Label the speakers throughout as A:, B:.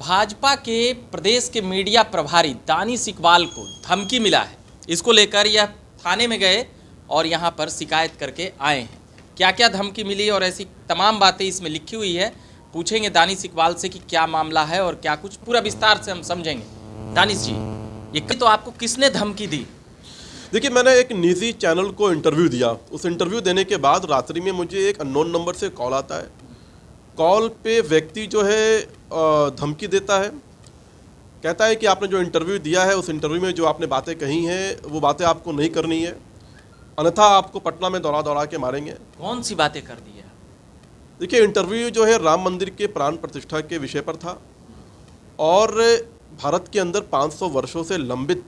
A: भाजपा के प्रदेश के मीडिया प्रभारी दानिश इकबाल को धमकी मिला है। इसको लेकर यह थाने में गए और यहां पर शिकायत करके आए हैं। क्या क्या धमकी मिली और ऐसी तमाम बातें इसमें लिखी हुई है, पूछेंगे दानिश इकबाल से कि क्या मामला है और क्या कुछ, पूरा विस्तार से हम समझेंगे। दानिश जी, ये तो आपको किसने धमकी दी?
B: देखिए, मैंने एक निजी चैनल को इंटरव्यू दिया। उस इंटरव्यू देने के बाद रात्रि में मुझे एक अननोन नंबर से कॉल आता है। कॉल पे व्यक्ति जो है धमकी देता है, कहता है कि आपने जो इंटरव्यू दिया है उस इंटरव्यू में जो आपने बातें कही हैं वो बातें आपको नहीं करनी है, अन्यथा आपको पटना में दौड़ा दौड़ा के मारेंगे।
A: कौन सी बातें कर दी है?
B: देखिए, इंटरव्यू जो है राम मंदिर के प्राण प्रतिष्ठा के विषय पर था और भारत के अंदर 500 वर्षों से लंबित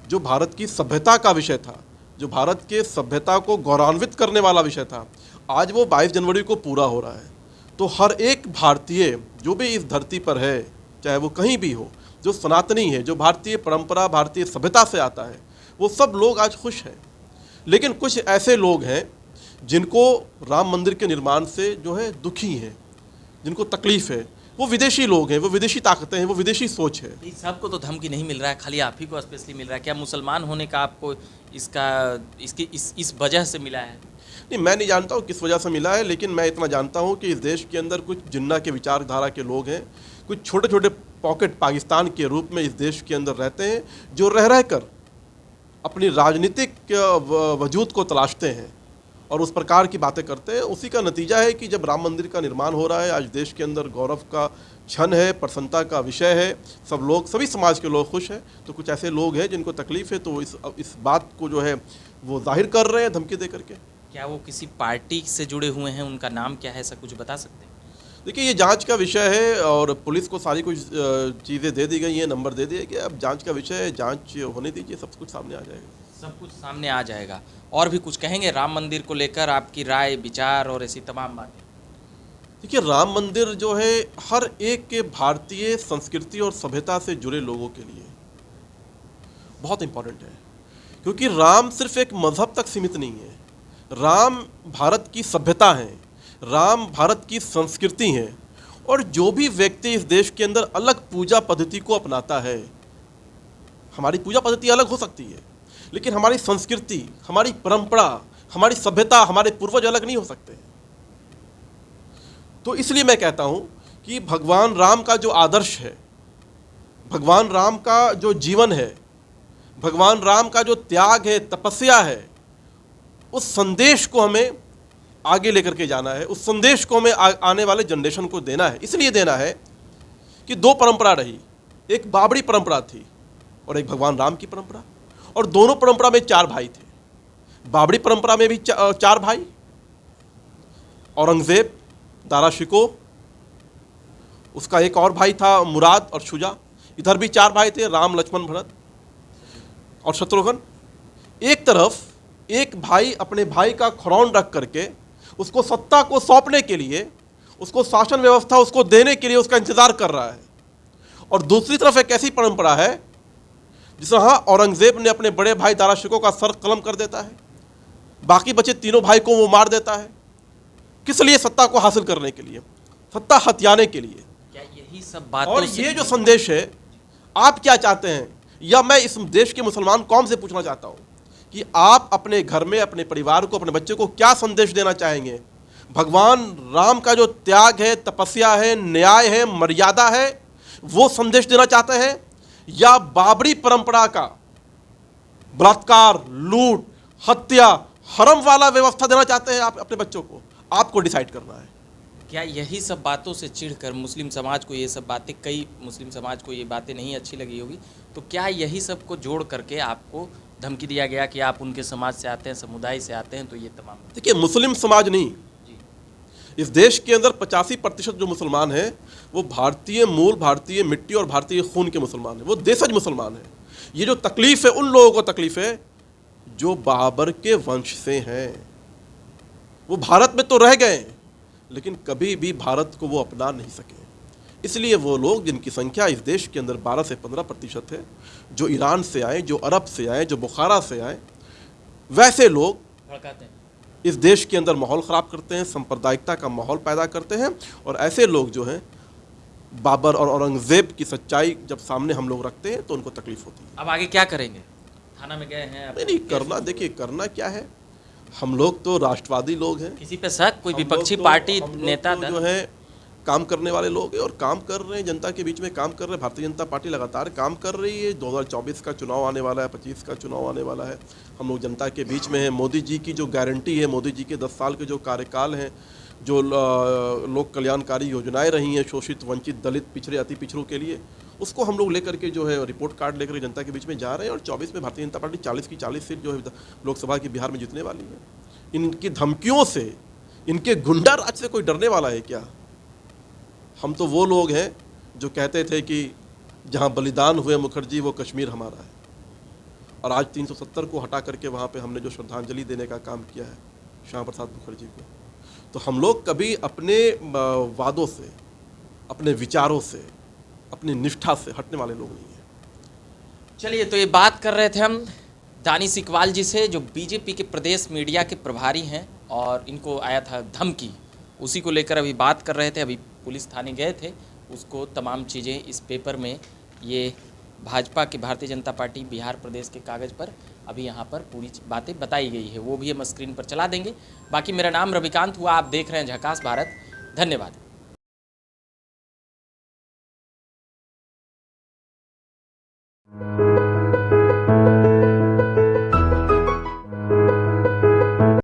B: जो भारत की सभ्यता का विषय था, जो भारत के सभ्यता को गौरवान्वित करने वाला विषय था, आज वो 22 जनवरी को पूरा हो रहा है। तो हर एक भारतीय जो भी इस धरती पर है, चाहे वो कहीं भी हो, जो सनातनी है, जो भारतीय परंपरा, भारतीय सभ्यता से आता है, वो सब लोग आज खुश हैं। लेकिन कुछ ऐसे लोग हैं जिनको राम मंदिर के निर्माण से जो है दुखी हैं, जिनको तकलीफ़ है, वो विदेशी लोग हैं, वो विदेशी ताकतें हैं, वो विदेशी सोच है।
A: इस सबको तो धमकी नहीं मिल रहा है, खाली आप ही को स्पेशली मिल रहा है। क्या मुसलमान होने का आपको इस वजह से मिला है?
B: नहीं, मैं नहीं जानता हूँ किस वजह से मिला है, लेकिन मैं इतना जानता हूँ कि इस देश के अंदर कुछ जिन्ना के विचारधारा के लोग हैं, कुछ छोटे छोटे पॉकेट पाकिस्तान के रूप में इस देश के अंदर रहते हैं, जो रह कर अपनी राजनीतिक वजूद को तलाशते हैं और उस प्रकार की बातें करते हैं। उसी का नतीजा है कि जब राम मंदिर का निर्माण हो रहा है, आज देश के अंदर गौरव का क्षण है, प्रसन्नता का विषय है, सब लोग, सभी समाज के लोग खुश हैं, तो कुछ ऐसे लोग हैं जिनको तकलीफ़ है, तो इस बात को जो है वो जाहिर कर रहे हैं धमकी दे करके।
A: क्या वो किसी पार्टी से जुड़े हुए हैं? उनका नाम क्या है, ऐसा कुछ बता सकते हैं?
B: देखिए, ये जांच का विषय है और पुलिस को सारी कुछ चीज़ें दे दी गई हैं, नंबर दे दिए कि अब जांच का विषय है, जांच होने दीजिए, सब कुछ सामने आ जाएगा।
A: सब कुछ सामने आ जाएगा। और भी कुछ कहेंगे राम मंदिर को लेकर, आपकी राय, विचार और ऐसी तमाम बातें?
B: देखिए, राम मंदिर जो है हर एक के भारतीय संस्कृति और सभ्यता से जुड़े लोगों के लिए बहुत इम्पोर्टेंट है, क्योंकि राम सिर्फ एक मज़हब तक सीमित नहीं है। राम भारत की सभ्यता है, राम भारत की संस्कृति है, और जो भी व्यक्ति इस देश के अंदर अलग पूजा पद्धति को अपनाता है, हमारी पूजा पद्धति अलग हो सकती है, लेकिन हमारी संस्कृति, हमारी परंपरा, हमारी सभ्यता, हमारे पूर्वज अलग नहीं हो सकते। तो इसलिए मैं कहता हूँ कि भगवान राम का जो आदर्श है, भगवान राम का जो जीवन है, भगवान राम का जो त्याग है, तपस्या है, उस संदेश को हमें आगे लेकर के जाना है, उस संदेश को हमें आने वाले जनरेशन को देना है। इसलिए देना है कि दो परंपरा रही, एक बाबरी परंपरा थी और एक भगवान राम की परंपरा, और दोनों परंपरा में 4 भाई थे। बाबरी परंपरा में भी 4 भाई, औरंगजेब, दारा शिकोह, उसका एक और भाई था मुराद और शुजा। इधर भी 4 भाई थे, राम, लक्ष्मण, भरत और शत्रुघ्न। एक तरफ एक भाई अपने भाई का खरौन रख करके उसको सत्ता को सौंपने के लिए, उसको शासन व्यवस्था उसको देने के लिए उसका इंतजार कर रहा है, और दूसरी तरफ एक ऐसी परंपरा है जिस तरह औरंगजेब ने अपने बड़े भाई दारा शिकोह का सर कलम कर देता है, बाकी बचे तीनों भाई को वो मार देता है। किस लिए? सत्ता को हासिल करने के लिए, सत्ता हथियाने के लिए।
A: क्या यही सब बातों
B: और
A: से
B: ये जो संदेश है, आप क्या चाहते हैं, या मैं इस देश के मुसलमान कौम से पूछना चाहता हूँ कि आप अपने घर में, अपने परिवार को, अपने बच्चे को क्या संदेश देना चाहेंगे? भगवान राम का जो त्याग है, तपस्या है, न्याय है, मर्यादा है, वो संदेश देना चाहते हैं, या बाबरी परंपरा का बलात्कार, लूट, हत्या, हरम वाला व्यवस्था देना चाहते हैं आप अपने बच्चों को? आपको डिसाइड करना है।
A: क्या यही सब बातों से चिढ़कर मुस्लिम समाज को ये सब बातें, कई मुस्लिम समाज को ये बातें नहीं अच्छी लगी होगी, तो क्या यही सब को जोड़ करके आपको धमकी दिया गया कि आप उनके समाज से आते हैं, समुदाय से आते हैं, तो ये तमाम?
B: देखिए, मुस्लिम समाज नहीं, इस देश के अंदर 85% जो मुसलमान हैं वो भारतीय मूल, भारतीय मिट्टी और भारतीय खून के मुसलमान हैं, वो देशज मुसलमान हैं। ये जो तकलीफ़ है, उन लोगों को तकलीफ़ है जो बाबर के वंश से हैं। वो भारत में तो रह गए लेकिन कभी भी भारत को वो अपना नहीं सके। इसलिए वो लोग जिनकी संख्या इस देश के अंदर 12 से 15% है, जो ईरान से आए, जो अरब से आए, जो बुखारा से आए, वैसे लोग
A: भड़काते हैं,
B: इस देश के अंदर माहौल ख़राब करते हैं, सांप्रदायिकता का माहौल पैदा करते हैं, और ऐसे लोग जो हैं बाबर और औरंगजेब की सच्चाई जब सामने हम लोग रखते हैं तो उनको तकलीफ होती है।
A: अब आगे क्या करेंगे? थाना में गए हैं, अब
B: नहीं
A: केस
B: करना, देखिए करना क्या है, हम लोग तो राष्ट्रवादी लोग हैं,
A: किसी पे शक, कोई
B: हम लोग
A: विपक्षी
B: तो-
A: पार्टी
B: हम लोग
A: नेता
B: तो
A: दल?
B: जो है काम करने वाले लोग हैं और काम कर रहे हैं, जनता के बीच में काम कर रहे हैं। भारतीय जनता पार्टी लगातार काम कर रही है। 2024 का चुनाव आने वाला है, 25 का चुनाव आने वाला है, हम लोग जनता के बीच में हैं। मोदी जी की जो गारंटी है, मोदी जी के 10 साल के जो कार्यकाल हैं, जो लोक कल्याणकारी योजनाएं रही हैं शोषित, वंचित, दलित, पिछड़े, अति पिछड़ों के लिए, उसको हम लोग लेकर के जो है रिपोर्ट कार्ड लेकर जनता के बीच में जा रहे हैं। और 24 में भारतीय जनता पार्टी 40 की 40 सीट जो है लोकसभा की बिहार में जीतने वाली है। इनकी धमकियों से, इनके गुंडा राज से कोई डरने वाला है क्या? हम तो वो लोग हैं जो कहते थे कि जहाँ बलिदान हुए मुखर्जी वो कश्मीर हमारा है, और आज 370 को हटा करके वहाँ पे हमने जो श्रद्धांजलि देने का काम किया है श्यामा प्रसाद मुखर्जी को, तो हम लोग कभी अपने वादों से, अपने विचारों से, अपनी निष्ठा से हटने वाले लोग नहीं हैं।
A: चलिए, तो ये बात कर रहे थे हम दानी सिकवाल जी से, जो बीजेपी के प्रदेश मीडिया के प्रभारी हैं, और इनको आया था धमकी, उसी को लेकर अभी बात कर रहे थे। अभी पुलिस थाने गए थे, उसको तमाम चीज़ें इस पेपर में, ये भाजपा की, भारतीय जनता पार्टी बिहार प्रदेश के कागज़ पर अभी यहाँ पर पूरी बातें बताई गई है, वो भी हम स्क्रीन पर चला देंगे। बाकी मेरा नाम रविकांत हुआ, आप देख रहे हैं झकास भारत। धन्यवाद।